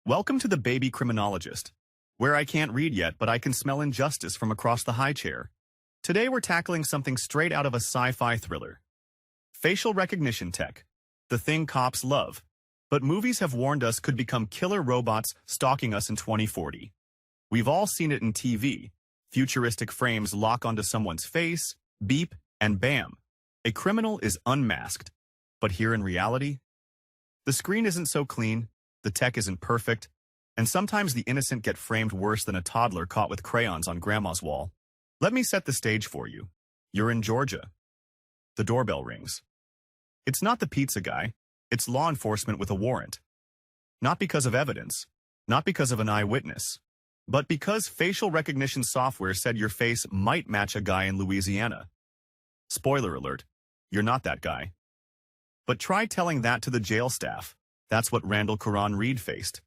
Welcome to the Baby Criminologist, where I can't read yet, but I can smell injustice from across the high chair. Today we're tackling something straight out of a sci-fi thriller. Facial recognition tech, the thing cops love, but movies have warned us could become killer robots stalking us in 2040. We've all seen it in TV. Futuristic frames lock onto someone's face, beep, and bam. A criminal is unmasked. But here in reality, the screen isn't so clean, the tech isn't perfect, and sometimes the innocent get framed worse than a toddler caught with crayons on grandma's wall. Let me set the stage for you. You're in Georgia. The doorbell rings. It's not the pizza guy, it's law enforcement with a warrant. Not because of evidence, not because of an eyewitness, but because facial recognition software said your face might match a guy in Louisiana. Spoiler alert, you're not that guy. But try telling that to the jail staff. That's what Randal Quran Reid faced.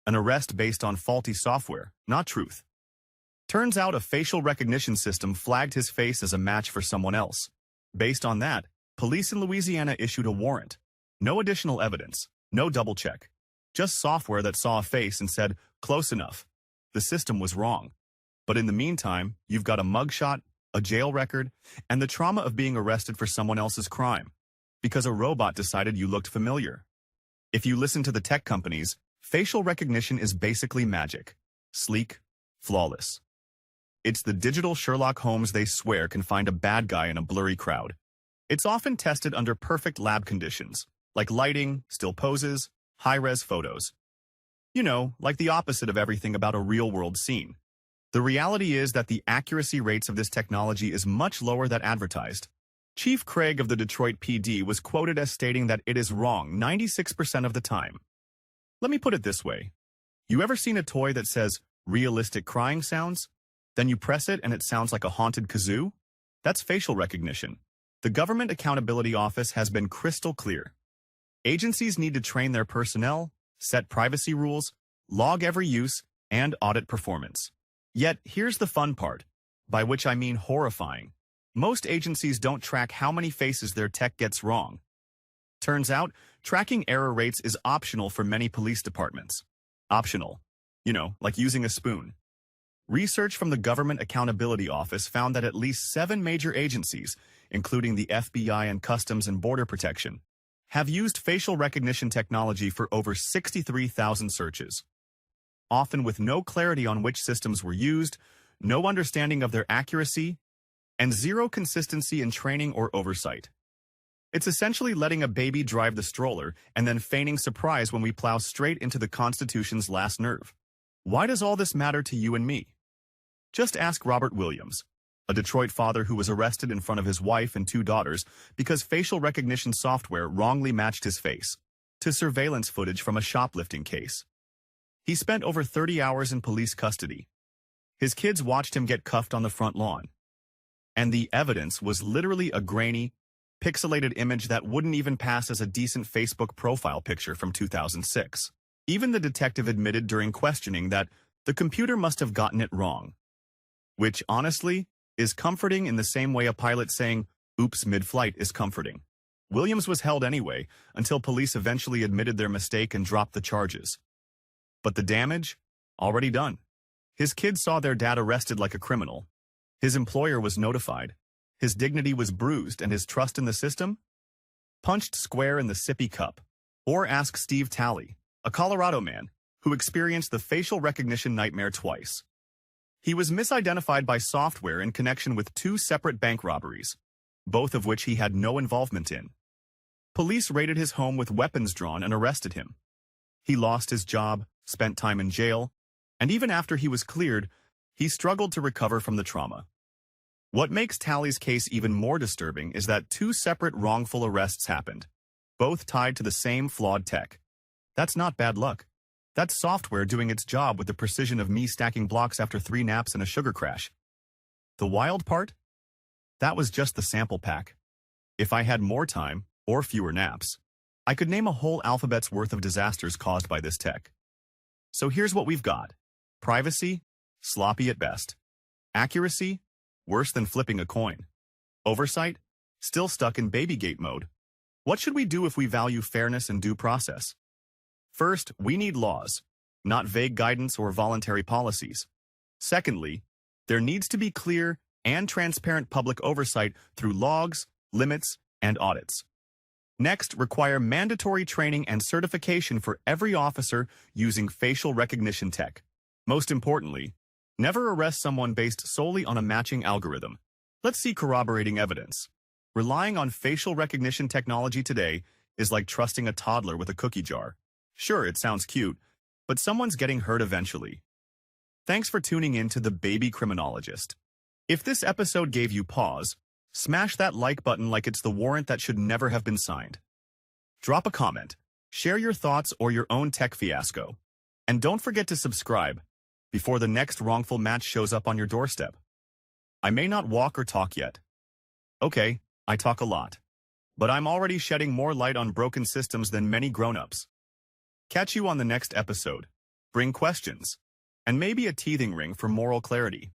An arrest based on faulty software, not truth. Turns out a facial recognition system flagged his face as a match for someone else. Based on that, police in Louisiana issued a warrant. No additional evidence, no double check. Just software that saw a face and said, close enough. The system was wrong. But in the meantime, you've got a mugshot, a jail record, and the trauma of being arrested for someone else's crime. Because a robot decided you looked familiar. If you listen to the tech companies, facial recognition is basically magic. Sleek, flawless. It's the digital Sherlock Holmes they swear can find a bad guy in a blurry crowd. It's often tested under perfect lab conditions, like lighting, still poses, high-res photos. You know, like the opposite of everything about a real-world scene. The reality is that the accuracy rates of this technology is much lower than advertised. Chief Craig of the Detroit PD was quoted as stating that it is wrong 96% of the time. Let me put it this way. You ever seen a toy that says, realistic crying sounds? Then you press it and it sounds like a haunted kazoo? That's facial recognition. The Government Accountability Office has been crystal clear. Agencies need to train their personnel, set privacy rules, log every use, and audit performance. Yet, here's the fun part, by which I mean horrifying. Most agencies don't track how many faces their tech gets wrong. Turns out, tracking error rates is optional for many police departments. Optional. You know, like using a spoon. Research from the Government Accountability Office found that at least 7 major agencies, including the FBI and Customs and Border Protection, have used facial recognition technology for over 63,000 searches. Often with no clarity on which systems were used, no understanding of their accuracy, and zero consistency in training or oversight. It's essentially letting a baby drive the stroller and then feigning surprise when we plow straight into the Constitution's last nerve. Why does all this matter to you and me? Just ask Robert Williams, a Detroit father who was arrested in front of his wife and 2 daughters because facial recognition software wrongly matched his face to surveillance footage from a shoplifting case. He spent over 30 hours in police custody. His kids watched him get cuffed on the front lawn. And the evidence was literally a grainy, pixelated image that wouldn't even pass as a decent Facebook profile picture from 2006. Even the detective admitted during questioning that the computer must have gotten it wrong. Which, honestly, is comforting in the same way a pilot saying, oops, mid-flight is comforting. Williams was held anyway, until police eventually admitted their mistake and dropped the charges. But the damage? Already done. His kids saw their dad arrested like a criminal. His employer was notified. His dignity was bruised and his trust in the system? Punched square in the sippy cup. Or ask Steve Talley, a Colorado man, who experienced the facial recognition nightmare twice. He was misidentified by software in connection with 2 separate bank robberies, both of which he had no involvement in. Police raided his home with weapons drawn and arrested him. He lost his job, spent time in jail, and even after he was cleared, he struggled to recover from the trauma. What makes Talley's case even more disturbing is that 2 separate wrongful arrests happened, both tied to the same flawed tech. That's not bad luck. That's software doing its job with the precision of me stacking blocks after 3 naps and a sugar crash. The wild part? That was just the sample pack. If I had more time, or fewer naps, I could name a whole alphabet's worth of disasters caused by this tech. So here's what we've got. Privacy? Sloppy at best. Accuracy? Worse than flipping a coin. Oversight? Still stuck in babygate mode. What should we do if we value fairness and due process? First, we need laws. not vague guidance or voluntary policies. Secondly, there needs to be clear and transparent public oversight through logs, limits, and audits. Next, require mandatory training and certification for every officer using facial recognition tech. Most importantly, never arrest someone based solely on a matching algorithm. Let's see corroborating evidence. Relying on facial recognition technology today is like trusting a toddler with a cookie jar. Sure, it sounds cute, but someone's getting hurt eventually. Thanks for tuning in to the Baby Criminologist. If this episode gave you pause, smash that like button like it's the warrant that should never have been signed. Drop a comment, share your thoughts or your own tech fiasco, and don't forget to subscribe before the next wrongful match shows up on your doorstep. I may not walk or talk yet. Okay, I talk a lot, but I'm already shedding more light on broken systems than many grown-ups. Catch you on the next episode. Bring questions, and maybe a teething ring for moral clarity.